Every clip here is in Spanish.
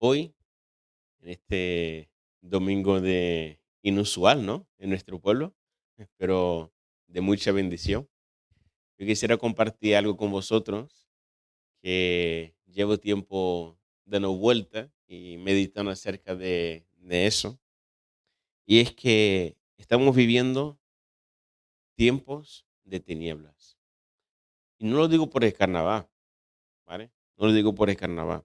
hoy, en este domingo de inusual, ¿no? En nuestro pueblo, pero de mucha bendición. Yo quisiera compartir algo con vosotros que llevo tiempo dando vuelta y meditando acerca de eso. Y es que estamos viviendo tiempos de tinieblas. Y no lo digo por el carnaval, ¿vale? No lo digo por el carnaval.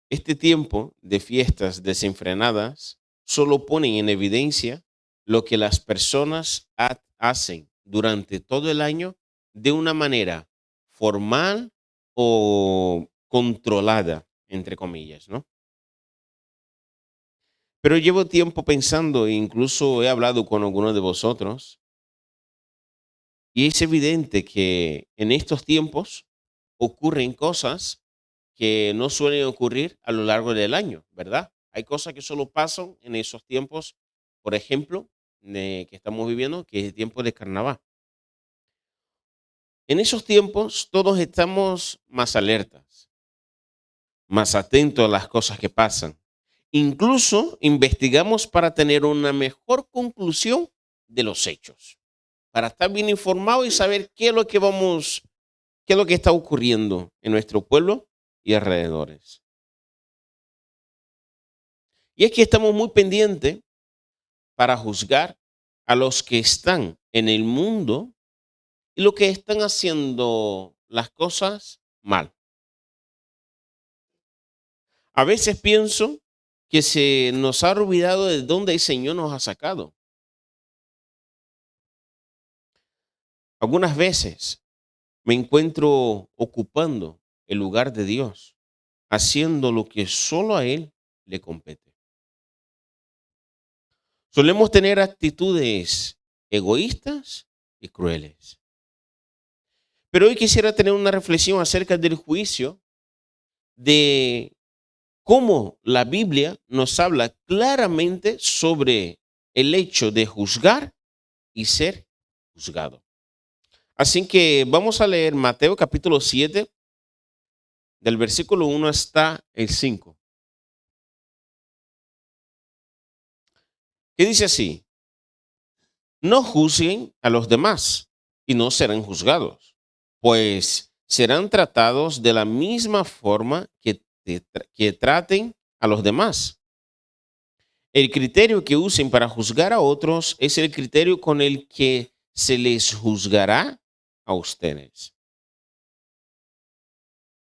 Este tiempo de fiestas desenfrenadas solo pone en evidencia lo que las personas hacen durante todo el año de una manera formal o controlada, entre comillas, ¿no? Pero llevo tiempo pensando, e incluso he hablado con algunos de vosotros, y es evidente que en estos tiempos ocurren cosas que no suelen ocurrir a lo largo del año, ¿verdad? Hay cosas que solo pasan en esos tiempos, por ejemplo, que estamos viviendo, que es el tiempo de carnaval. En esos tiempos todos estamos más alertas, más atentos a las cosas que pasan. Incluso investigamos para tener una mejor conclusión de los hechos, para estar bien informados y saber qué es lo que está ocurriendo en nuestro pueblo y alrededores. Y es que estamos muy pendientes para juzgar a los que están en el mundo y los que están haciendo las cosas mal. A veces pienso que se nos ha olvidado de dónde el Señor nos ha sacado. Algunas veces me encuentro ocupando el lugar de Dios, haciendo lo que solo a Él le compete. Solemos tener actitudes egoístas y crueles. Pero hoy quisiera tener una reflexión acerca del juicio, de cómo la Biblia nos habla claramente sobre el hecho de juzgar y ser juzgado. Así que vamos a leer Mateo capítulo 7, del versículo 1 hasta el 5, que dice así: no juzguen a los demás y no serán juzgados, pues serán tratados de la misma forma que traten a los demás. El criterio que usen para juzgar a otros es el criterio con el que se les juzgará a ustedes.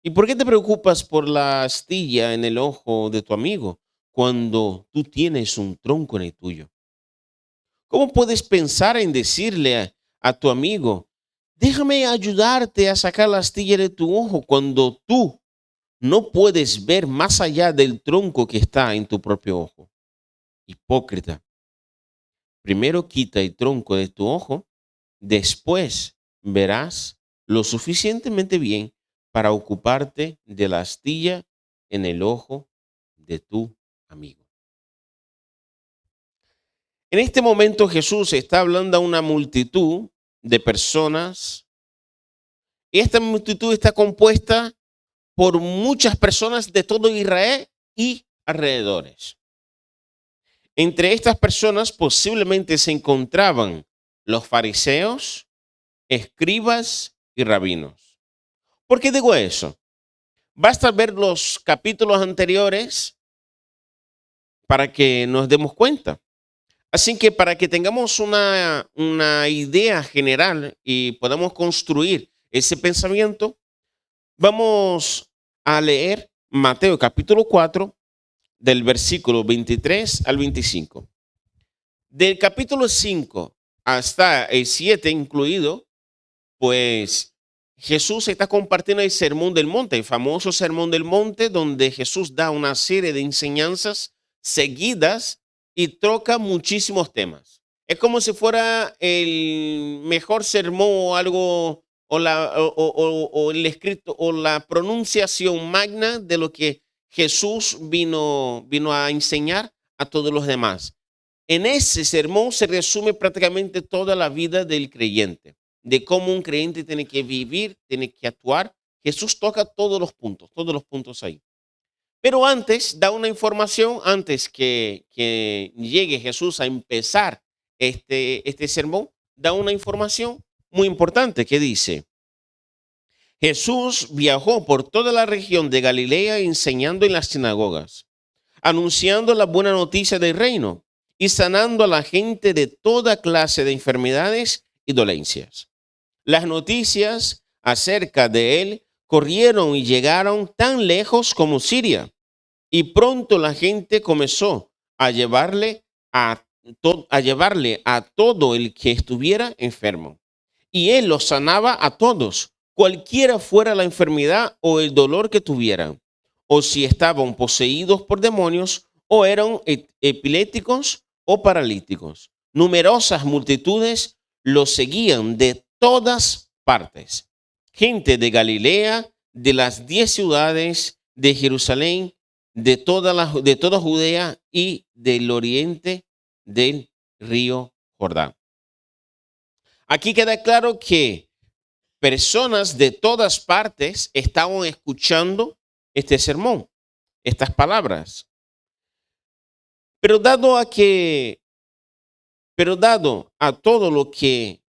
¿Y por qué te preocupas por la astilla en el ojo de tu amigo cuando tú tienes un tronco en el tuyo? ¿Cómo puedes pensar en decirle a tu amigo, déjame ayudarte a sacar la astilla de tu ojo, cuando tú no puedes ver más allá del tronco que está en tu propio ojo? Hipócrita, primero quita el tronco de tu ojo, después verás lo suficientemente bien para ocuparte de la astilla en el ojo de tu amigo. En este momento Jesús está hablando a una multitud de personas, y esta multitud está compuesta por muchas personas de todo Israel y alrededores. Entre estas personas posiblemente se encontraban los fariseos, escribas y rabinos. ¿Por qué digo eso? Basta ver los capítulos anteriores para que nos demos cuenta. Así que para que tengamos una idea general y podamos construir ese pensamiento, vamos a leer Mateo capítulo 4, del versículo 23 al 25. Del capítulo 5 hasta el 7 incluido, pues Jesús está compartiendo el Sermón del Monte, el famoso Sermón del Monte, donde Jesús da una serie de enseñanzas seguidas y toca muchísimos temas. Es como si fuera el mejor sermón o algo, o el escrito, o la pronunciación magna de lo que Jesús vino a enseñar a todos los demás. En ese sermón se resume prácticamente toda la vida del creyente, de cómo un creyente tiene que vivir, tiene que actuar. Jesús toca todos los puntos ahí. Pero antes da una información, antes que llegue Jesús a empezar este sermón, da una información muy importante que dice: Jesús viajó por toda la región de Galilea enseñando en las sinagogas, anunciando la buena noticia del reino y sanando a la gente de toda clase de enfermedades y dolencias. Las noticias acerca de él corrieron y llegaron tan lejos como Siria, y pronto la gente comenzó a llevarle a todo el que estuviera enfermo. Y él los sanaba a todos, cualquiera fuera la enfermedad o el dolor que tuvieran, o si estaban poseídos por demonios, o eran epilépticos o paralíticos. Numerosas multitudes los seguían de todas partes. Gente de Galilea, de las 10 ciudades, de Jerusalén, de toda Judea y del oriente del río Jordán. Aquí queda claro que personas de todas partes estaban escuchando este sermón, estas palabras. Pero dado a todo lo que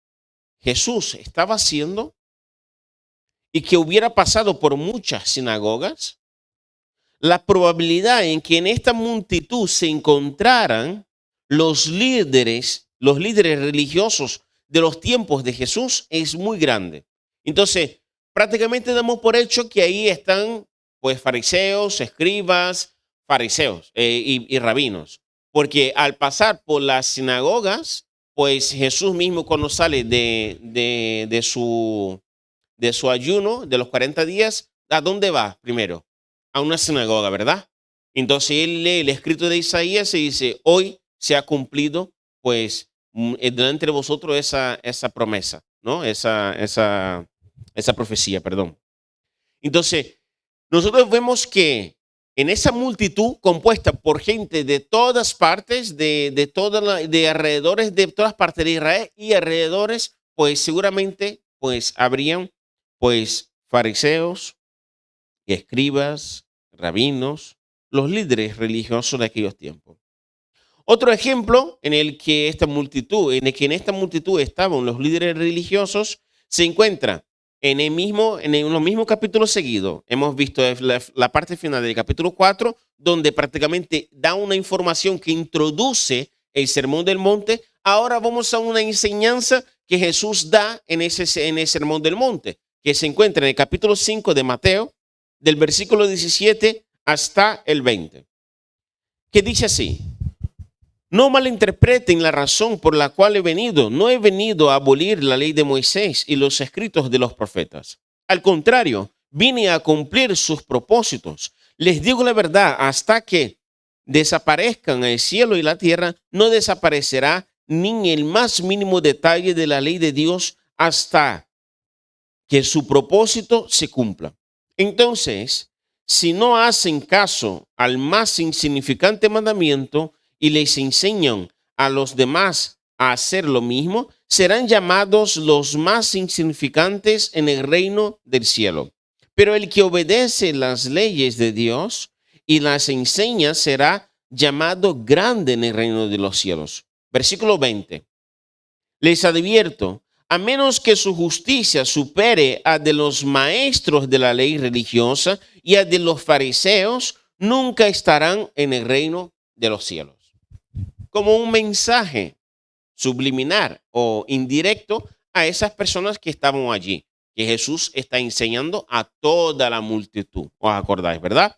Jesús estaba haciendo y que hubiera pasado por muchas sinagogas, la probabilidad en que en esta multitud se encontraran los líderes religiosos de los tiempos de Jesús es muy grande. Entonces, prácticamente damos por hecho que ahí están pues fariseos, escribas, y rabinos. Porque al pasar por las sinagogas, pues Jesús mismo cuando sale de su ayuno de los 40 días, ¿a dónde va primero? A una sinagoga, ¿verdad? Entonces él lee el escrito de Isaías y dice: hoy se ha cumplido pues delante de vosotros esa promesa, ¿no? Esa profecía, perdón. Entonces, nosotros vemos que en esa multitud compuesta por gente de todas partes, de alrededores de todas partes de Israel y alrededores, pues seguramente pues habrían pues fariseos, escribas, rabinos, los líderes religiosos de aquellos tiempos. Otro ejemplo en el que en esta multitud estaban los líderes religiosos se encuentra en los mismos capítulos seguidos. Hemos visto la parte final del capítulo 4, donde prácticamente da una información que introduce el Sermón del Monte. Ahora vamos a una enseñanza que Jesús da en el Sermón del Monte, que se encuentra en el capítulo 5 de Mateo, del versículo 17 hasta el 20, que dice así: no malinterpreten la razón por la cual he venido. No he venido a abolir la ley de Moisés y los escritos de los profetas. Al contrario, vine a cumplir sus propósitos. Les digo la verdad, hasta que desaparezcan el cielo y la tierra, no desaparecerá ni el más mínimo detalle de la ley de Dios hasta que su propósito se cumpla. Entonces, si no hacen caso al más insignificante mandamiento y les enseñan a los demás a hacer lo mismo, serán llamados los más insignificantes en el reino del cielo. Pero el que obedece las leyes de Dios y las enseña será llamado grande en el reino de los cielos. Versículo 20. Les advierto, a menos que su justicia supere a de los maestros de la ley religiosa y a de los fariseos, nunca estarán en el reino de los cielos. Como un mensaje subliminal o indirecto a esas personas que estaban allí, que Jesús está enseñando a toda la multitud. ¿Os acordáis, verdad?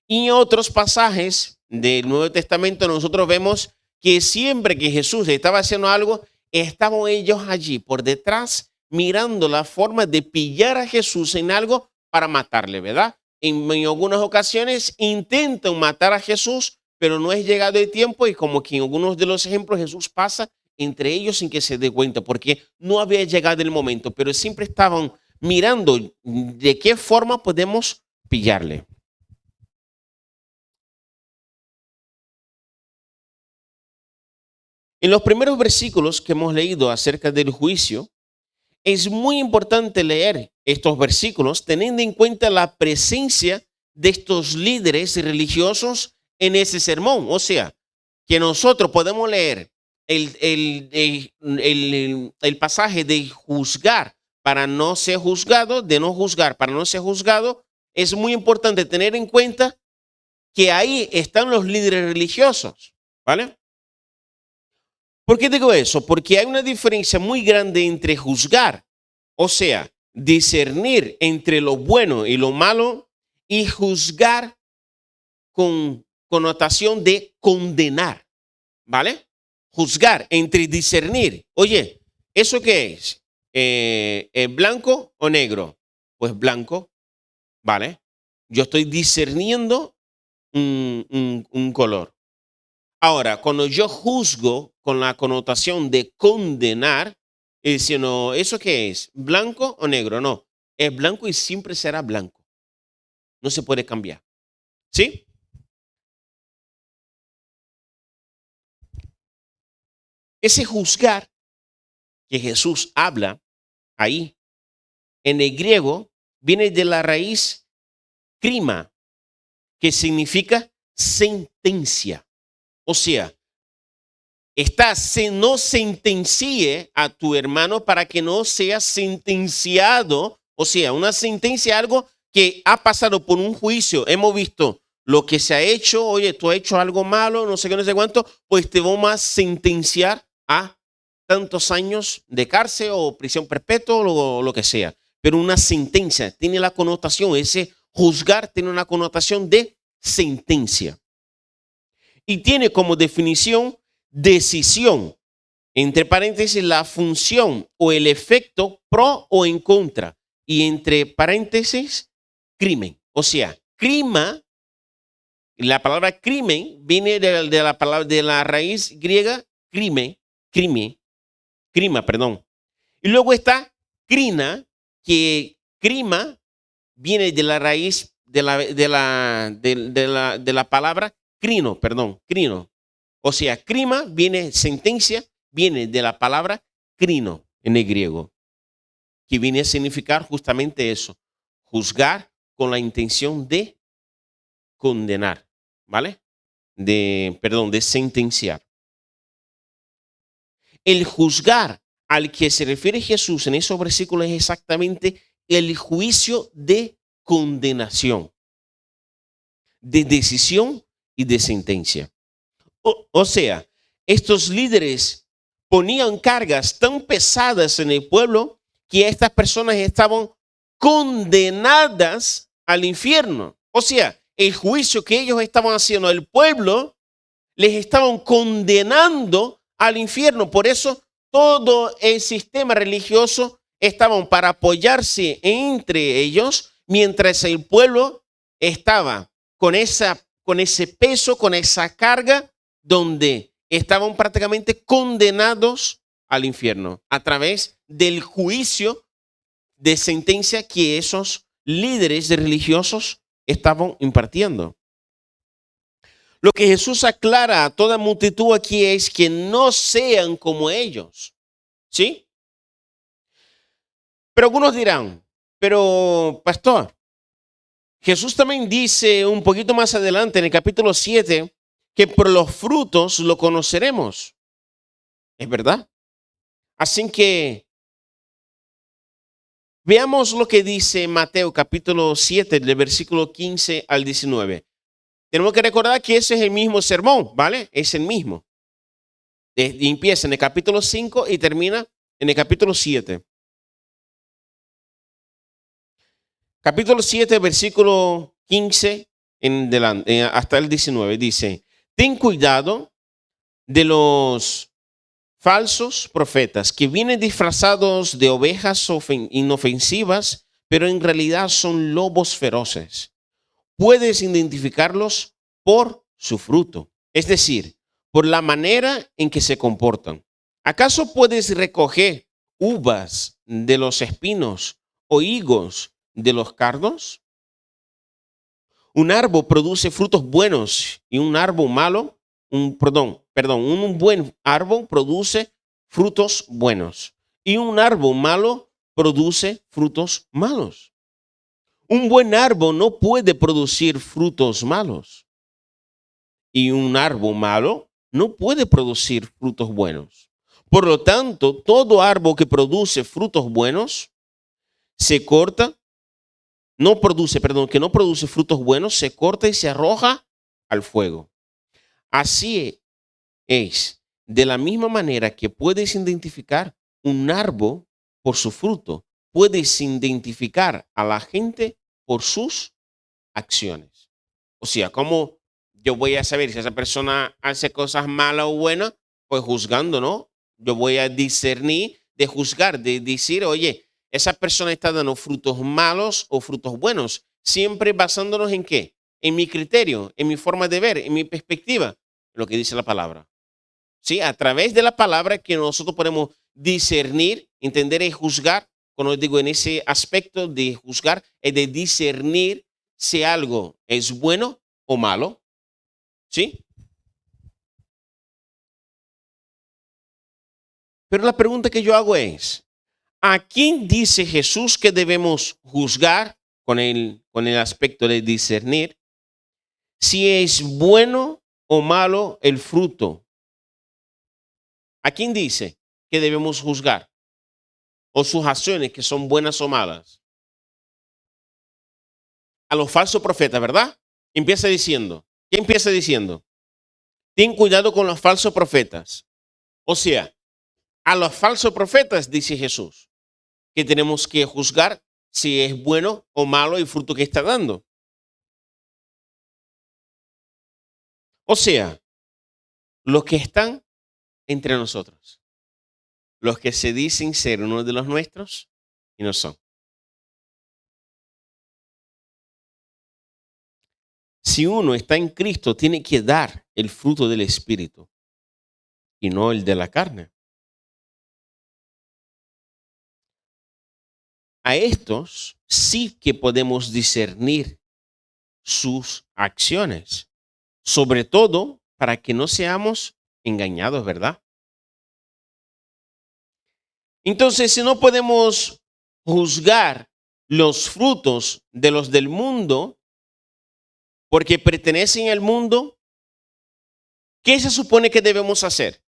Y en otros pasajes del Nuevo Testamento nosotros vemos que siempre que Jesús estaba haciendo algo, estaban ellos allí por detrás mirando la forma de pillar a Jesús en algo para matarle, ¿verdad? En algunas ocasiones intentan matar a Jesús, pero no es llegado el tiempo y como que en algunos de los ejemplos Jesús pasa entre ellos sin que se dé cuenta porque no había llegado el momento, pero siempre estaban mirando de qué forma podemos pillarle. En los primeros versículos que hemos leído acerca del juicio, es muy importante leer estos versículos teniendo en cuenta la presencia de estos líderes religiosos en ese sermón. O sea, que nosotros podemos leer el pasaje de juzgar para no ser juzgado, de no juzgar para no ser juzgado. Es muy importante tener en cuenta que ahí están los líderes religiosos, ¿vale? ¿Por qué digo eso? Porque hay una diferencia muy grande entre juzgar, o sea, discernir entre lo bueno y lo malo, y juzgar con connotación de condenar, ¿vale? Juzgar entre discernir. Oye, ¿eso qué es? ¿Blanco o negro? Pues blanco, ¿vale? Yo estoy discerniendo un color. Ahora, cuando yo juzgo con la connotación de condenar, es decir, no, ¿eso qué es? ¿Blanco o negro? No, es blanco y siempre será blanco. No se puede cambiar. ¿Sí? Ese juzgar que Jesús habla ahí, en el griego, viene de la raíz crima, que significa sentencia. O sea, no sentencie a tu hermano para que no sea sentenciado. O sea, una sentencia, algo que ha pasado por un juicio. Hemos visto lo que se ha hecho. Oye, tú has hecho algo malo, no sé qué, no sé cuánto. Pues te vamos a sentenciar a tantos años de cárcel o prisión perpetua o lo que sea. Pero una sentencia tiene la connotación, ese juzgar tiene una connotación de sentencia. Y tiene como definición decisión, entre paréntesis, la función o el efecto pro o en contra, y entre paréntesis, crimen. O sea, crima, la palabra crimen viene de la palabra de la raíz griega crima, perdón. Y luego está crina, que crima viene de la raíz de la palabra crino, crino. O sea, crima viene, sentencia, viene de la palabra crino en el griego, que viene a significar justamente eso, juzgar con la intención de condenar, ¿vale? De sentenciar. El juzgar al que se refiere Jesús en esos versículos es exactamente el juicio de condenación, de decisión y de sentencia. O sea, estos líderes ponían cargas tan pesadas en el pueblo que estas personas estaban condenadas al infierno. O sea, el juicio que ellos estaban haciendo al pueblo les estaban condenando al infierno. Por eso todo el sistema religioso estaban para apoyarse entre ellos, mientras el pueblo estaba con ese peso, con esa carga, donde estaban prácticamente condenados al infierno a través del juicio de sentencia que esos líderes religiosos estaban impartiendo. Lo que Jesús aclara a toda multitud aquí es que no sean como ellos. ¿Sí? Pero algunos dirán, pero pastor, Jesús también dice un poquito más adelante en el capítulo 7 que por los frutos lo conoceremos. ¿Es verdad? Así que veamos lo que dice Mateo capítulo 7, del versículo 15 al 19. Tenemos que recordar que ese es el mismo sermón, ¿vale? Es el mismo. Empieza en el capítulo 5 y termina en el capítulo 7. Capítulo 7, versículo 15 hasta el 19 dice: ten cuidado de los falsos profetas que vienen disfrazados de ovejas inofensivas, pero en realidad son lobos feroces. Puedes identificarlos por su fruto, es decir, por la manera en que se comportan. ¿Acaso puedes recoger uvas de los espinos o higos de los cardos? Un árbol produce frutos buenos y un árbol malo, un buen árbol produce frutos buenos y un árbol malo produce frutos malos. Un buen árbol no puede producir frutos malos. Y un árbol malo no puede producir frutos buenos. Por lo tanto, todo árbol que produce frutos buenos se corta, que no produce frutos buenos, se corta y se arroja al fuego. Así es, de la misma manera que puedes identificar un árbol por su fruto, puedes identificar a la gente por sus acciones. O sea, ¿cómo yo voy a saber si esa persona hace cosas malas o buenas? Pues juzgando, ¿no? Yo voy a discernir, de juzgar, de decir, oye, esa persona está dando frutos malos o frutos buenos, siempre basándonos en qué, en mi criterio, en mi forma de ver, en mi perspectiva, lo que dice la palabra. ¿Sí? A través de la palabra que nosotros podemos discernir, entender y juzgar. Cuando digo en ese aspecto de juzgar, es de discernir si algo es bueno o malo. ¿Sí? Pero la pregunta que yo hago es, ¿a quién dice Jesús que debemos juzgar con el aspecto de discernir si es bueno o malo el fruto? ¿A quién dice que debemos juzgar? O sus acciones que son buenas o malas. A los falsos profetas, ¿verdad? Empieza diciendo, ¿qué empieza diciendo? Ten cuidado con los falsos profetas. O sea, a los falsos profetas, dice Jesús, que tenemos que juzgar si es bueno o malo el fruto que está dando. O sea, los que están entre nosotros, los que se dicen ser uno de los nuestros y no son. Si uno está en Cristo, tiene que dar el fruto del Espíritu y no el de la carne. A estos sí que podemos discernir sus acciones, sobre todo para que no seamos engañados, ¿verdad? Entonces, si no podemos juzgar los frutos de los del mundo porque pertenecen al mundo, ¿qué se supone que debemos hacer?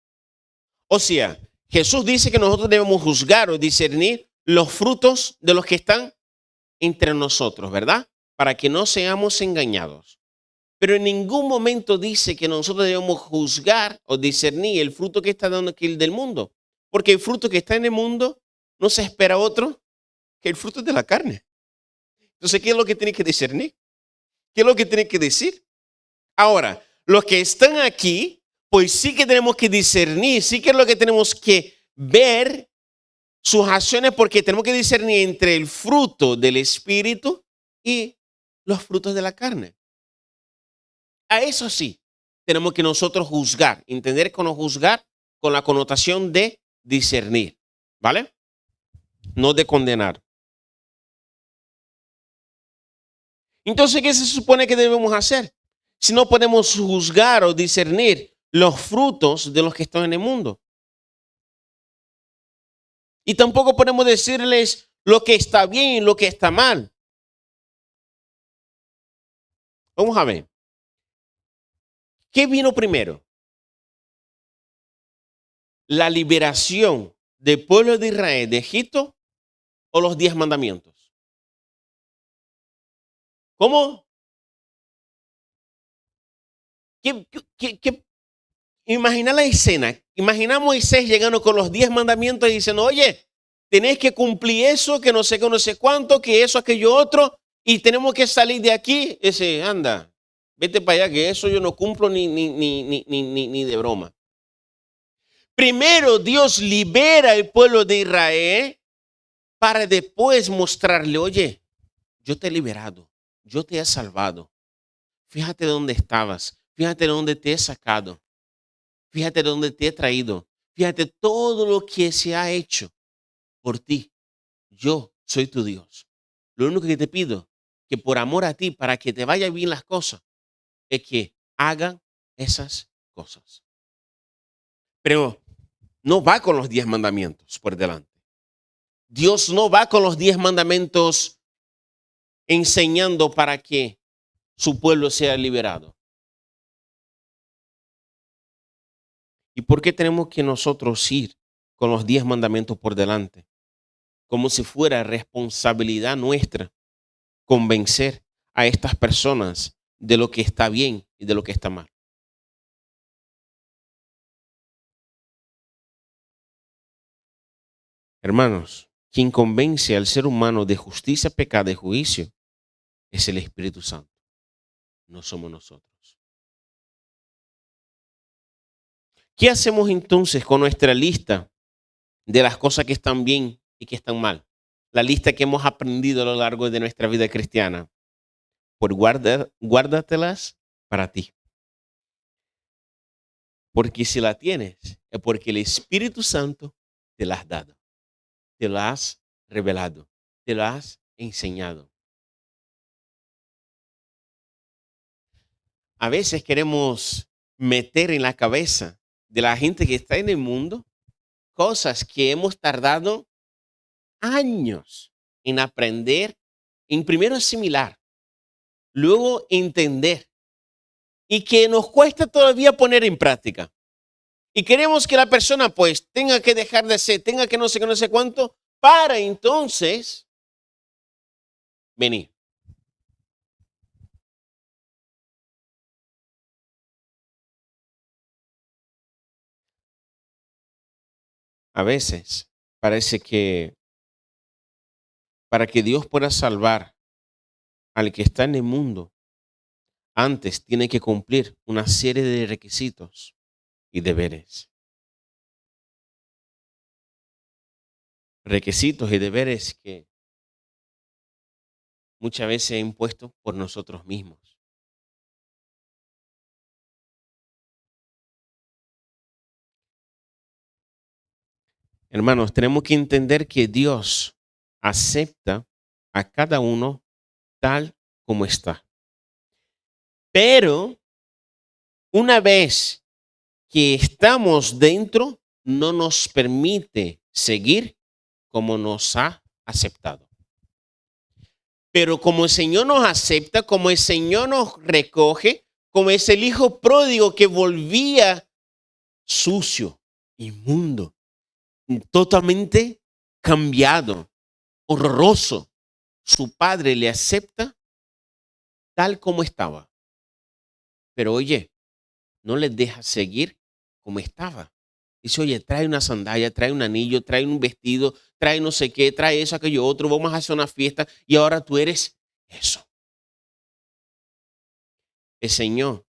O sea, Jesús dice que nosotros debemos juzgar o discernir los frutos de los que están entre nosotros, ¿verdad? Para que no seamos engañados. Pero en ningún momento dice que nosotros debemos juzgar o discernir el fruto que está dando aquí el del mundo. Porque el fruto que está en el mundo no se espera otro que el fruto de la carne. Entonces, ¿qué es lo que tiene que discernir? ¿Qué es lo que tiene que decir? Ahora, los que están aquí, pues sí que tenemos que discernir, sí que es lo que tenemos que ver sus acciones, porque tenemos que discernir entre el fruto del Espíritu y los frutos de la carne. A eso sí, tenemos que nosotros juzgar, entender que no juzgar con la connotación de discernir, ¿vale? No de condenar. Entonces, ¿qué se supone que debemos hacer? Si no podemos juzgar o discernir los frutos de los que están en el mundo. Y tampoco podemos decirles lo que está bien y lo que está mal. Vamos a ver. ¿Qué vino primero? ¿La liberación del pueblo de Israel de Egipto o los 10 mandamientos? ¿Cómo? Imagina la escena. Imagina a Moisés llegando con los 10 mandamientos y diciendo, oye, tenés que cumplir eso, que no sé qué, no sé cuánto, que eso, aquello, otro, y tenemos que salir de aquí. Ese, anda, vete para allá, que eso yo no cumplo ni de broma. Primero Dios libera al pueblo de Israel para después mostrarle, oye, yo te he liberado, yo te he salvado. Fíjate dónde estabas, fíjate dónde te he sacado, fíjate dónde te he traído, fíjate todo lo que se ha hecho por ti. Yo soy tu Dios. Lo único que te pido, que por amor a ti, para que te vayan bien las cosas, es que hagan esas cosas. Pero no va con los 10 mandamientos por delante. Dios no va con los 10 mandamientos enseñando para que su pueblo sea liberado. ¿Y por qué tenemos que nosotros ir con los 10 mandamientos por delante? Como si fuera responsabilidad nuestra convencer a estas personas de lo que está bien y de lo que está mal. Hermanos, quien convence al ser humano de justicia, pecado y juicio es el Espíritu Santo, no somos nosotros. ¿Qué hacemos entonces con nuestra lista de las cosas que están bien y que están mal? La lista que hemos aprendido a lo largo de nuestra vida cristiana. Pues guárdatelas para ti. Porque si la tienes, es porque el Espíritu Santo te la has dado, te la has revelado, te la has enseñado. A veces queremos meter en la cabeza de la gente que está en el mundo cosas que hemos tardado años en aprender, en primero asimilar, luego entender y que nos cuesta todavía poner en práctica. Y queremos que la persona pues tenga que dejar de ser, tenga que no sé cuánto, para entonces venir. A veces parece que para que Dios pueda salvar al que está en el mundo, antes tiene que cumplir una serie de requisitos y deberes. Requisitos y deberes que muchas veces impuestos por nosotros mismos. Hermanos, tenemos que entender que Dios acepta a cada uno tal como está. Pero una vez que estamos dentro, no nos permite seguir como nos ha aceptado. Pero como el Señor nos acepta, como el Señor nos recoge, como es el hijo pródigo que volvía sucio, inmundo, totalmente cambiado, horroroso, su padre le acepta tal como estaba. Pero oye, no le deja seguir como estaba. Dice, oye, trae una sandalia, trae un anillo, trae un vestido, trae no sé qué, trae eso, aquello otro, vamos a hacer una fiesta y ahora tú eres eso. El Señor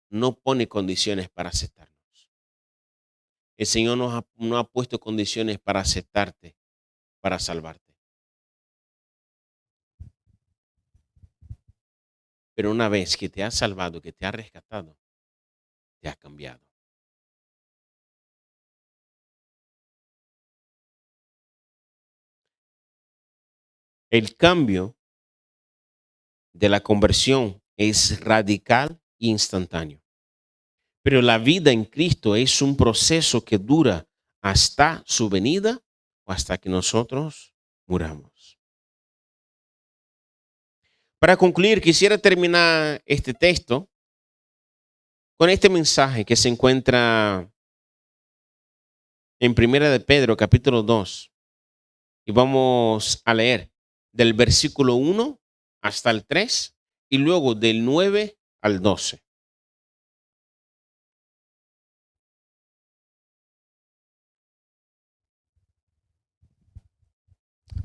no pone condiciones para aceptarnos. El Señor no ha puesto condiciones para aceptarte, para salvarte. Pero una vez que te ha salvado, que te ha rescatado, te ha cambiado. El cambio de la conversión es radical e instantáneo. Pero la vida en Cristo es un proceso que dura hasta su venida o hasta que nosotros muramos. Para concluir, quisiera terminar este texto con este mensaje que se encuentra en Primera de Pedro, capítulo 2. Y vamos a leer del versículo 1 hasta el 3 y luego del 9 al 12.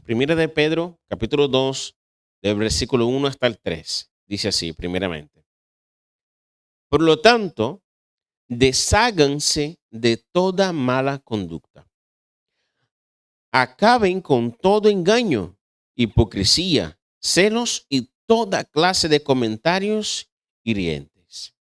Primera de Pedro, capítulo 2, del versículo 1 hasta el 3. Dice así, primeramente. Por lo tanto, desháganse de toda mala conducta. Acaben con todo engaño, hipocresía, celos y toda clase de comentarios hirientes.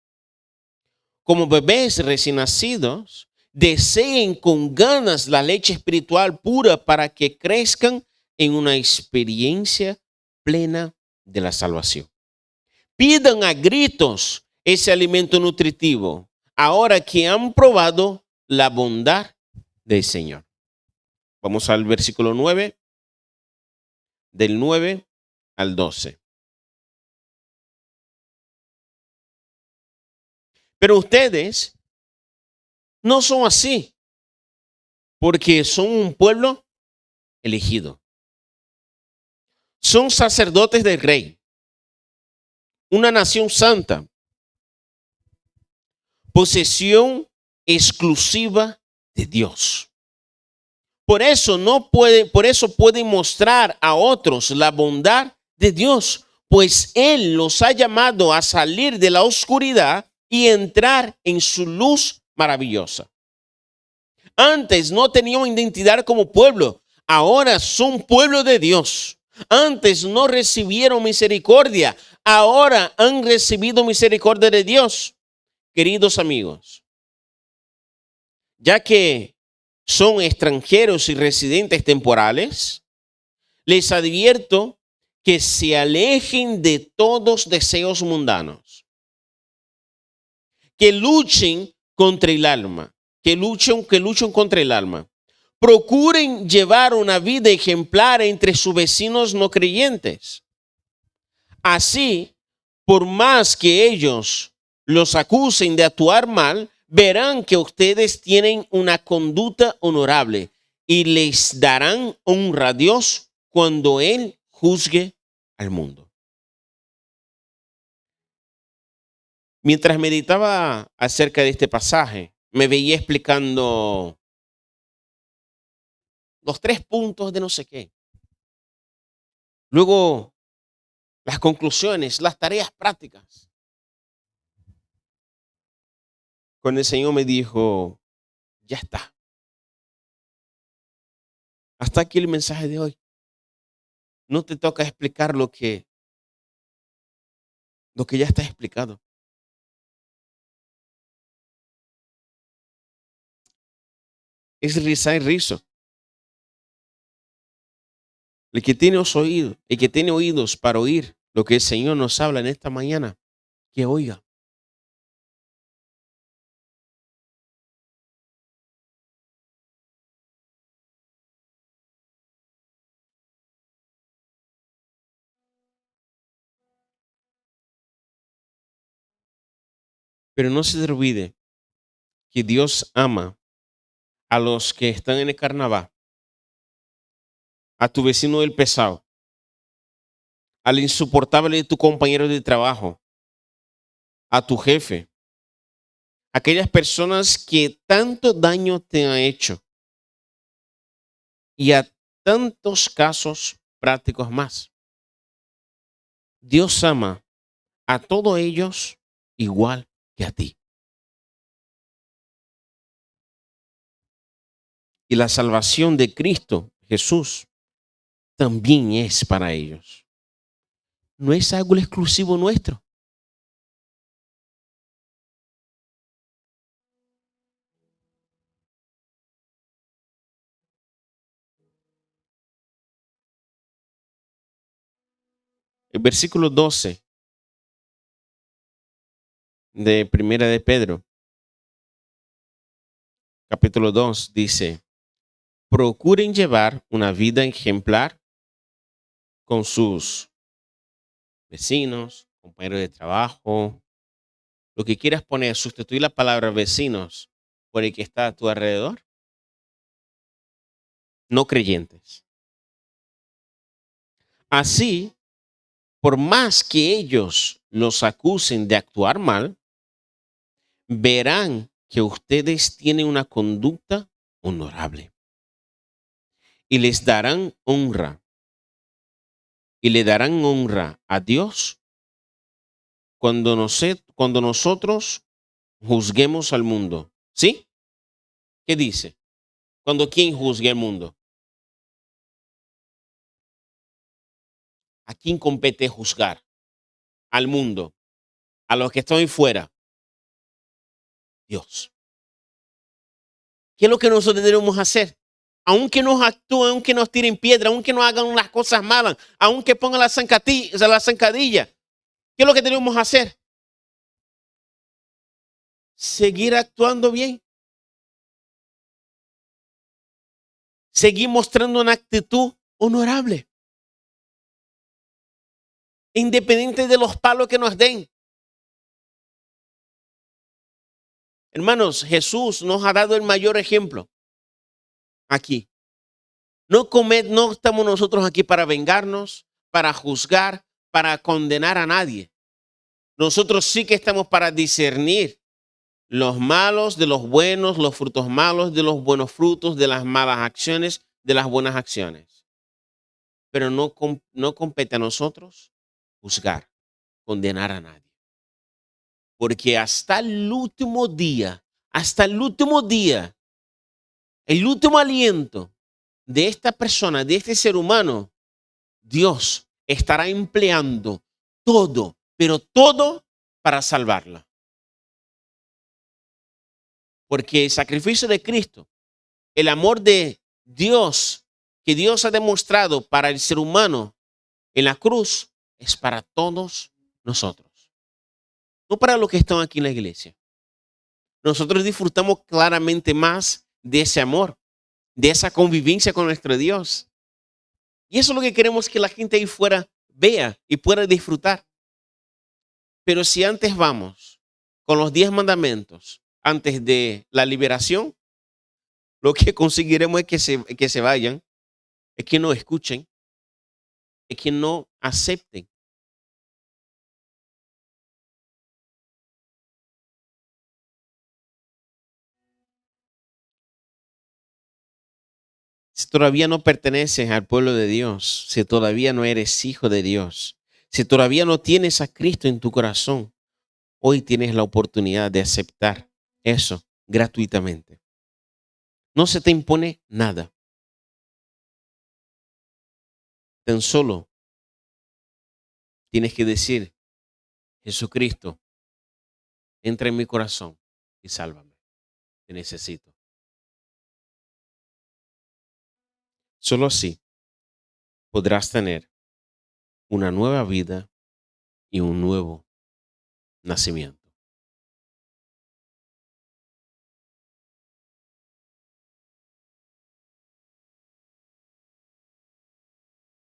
Como bebés recién nacidos, deseen con ganas la leche espiritual pura para que crezcan en una experiencia plena de la salvación. Pidan a gritos ese alimento nutritivo, ahora que han probado la bondad del Señor. Vamos al versículo 9. Del 9 al 12. Pero ustedes no son así, porque son un pueblo elegido. Son sacerdotes del rey, una nación santa, posesión exclusiva de Dios. Por eso pueden mostrar a otros la bondad de Dios, pues Él los ha llamado a salir de la oscuridad y entrar en su luz maravillosa. Antes no tenían identidad como pueblo, ahora son pueblo de Dios. Antes no recibieron misericordia, ahora han recibido misericordia de Dios. Queridos amigos, ya que son extranjeros y residentes temporales, les advierto que se alejen de todos deseos mundanos, que luchen contra el alma, que luchen contra el alma. Procuren llevar una vida ejemplar entre sus vecinos no creyentes. Así, por más que ellos los acusen de actuar mal, verán que ustedes tienen una conducta honorable y les darán honra a Dios cuando Él juzgue al mundo. Mientras meditaba acerca de este pasaje, me veía explicando los 3 puntos de no sé qué. Luego, las conclusiones, las tareas prácticas. Cuando el Señor me dijo, ya está. Hasta aquí el mensaje de hoy. No te toca explicar lo que ya está explicado. Es risa y rizo. El que tiene oídos, el que tiene oídos para oír lo que el Señor nos habla en esta mañana, que oiga. Pero no se te olvide que Dios ama a los que están en el carnaval, a tu vecino del pesado, al insoportable de tu compañero de trabajo, a tu jefe, aquellas personas que tanto daño te han hecho y a tantos casos prácticos más. Dios ama a todos ellos igual que a ti. Y la salvación de Cristo Jesús también es para ellos. No es algo exclusivo nuestro. El versículo 12 de Primera de Pedro, capítulo 2, dice, procuren llevar una vida ejemplar con sus vecinos, compañeros de trabajo, lo que quieras poner, sustituir la palabra vecinos por el que está a tu alrededor, no creyentes. Así, por más que ellos los acusen de actuar mal, verán que ustedes tienen una conducta honorable y les darán honra y le darán honra a Dios cuando nosotros juzguemos al mundo. ¿Sí? ¿Qué dice? Cuando ¿quién juzgue al mundo? ¿A quién compete juzgar? Al mundo, a los que están ahí fuera. Dios. ¿Qué es lo que nosotros debemos hacer? Aunque nos actúen, aunque nos tiren piedra, aunque nos hagan las cosas malas, aunque pongan la zancadilla, ¿qué es lo que tenemos que hacer? Seguir actuando bien. Seguir mostrando una actitud honorable. independiente de los palos que nos den. Hermanos, Jesús nos ha dado el mayor ejemplo aquí. No estamos nosotros aquí para vengarnos, para juzgar, para condenar a nadie. Nosotros sí que estamos para discernir los malos de los buenos, los frutos malos de los buenos frutos, de las malas acciones, de las buenas acciones. Pero no compete a nosotros juzgar, condenar a nadie. Porque hasta el último día, el último aliento de esta persona, de este ser humano, Dios estará empleando todo, pero todo para salvarla. Porque el sacrificio de Cristo, el amor de Dios que Dios ha demostrado para el ser humano en la cruz, es para todos nosotros. No para los que están aquí en la iglesia. Nosotros disfrutamos claramente más de ese amor, de esa convivencia con nuestro Dios. Y eso es lo que queremos que la gente ahí fuera vea y pueda disfrutar. Pero si antes vamos con los 10 mandamientos, antes de la liberación, lo que conseguiremos es que se vayan, es que no escuchen, es que no acepten. Si todavía no perteneces al pueblo de Dios, si todavía no eres hijo de Dios, si todavía no tienes a Cristo en tu corazón, hoy tienes la oportunidad de aceptar eso gratuitamente. No se te impone nada. Tan solo tienes que decir, Jesucristo, entra en mi corazón y sálvame. Te necesito. Solo así podrás tener una nueva vida y un nuevo nacimiento.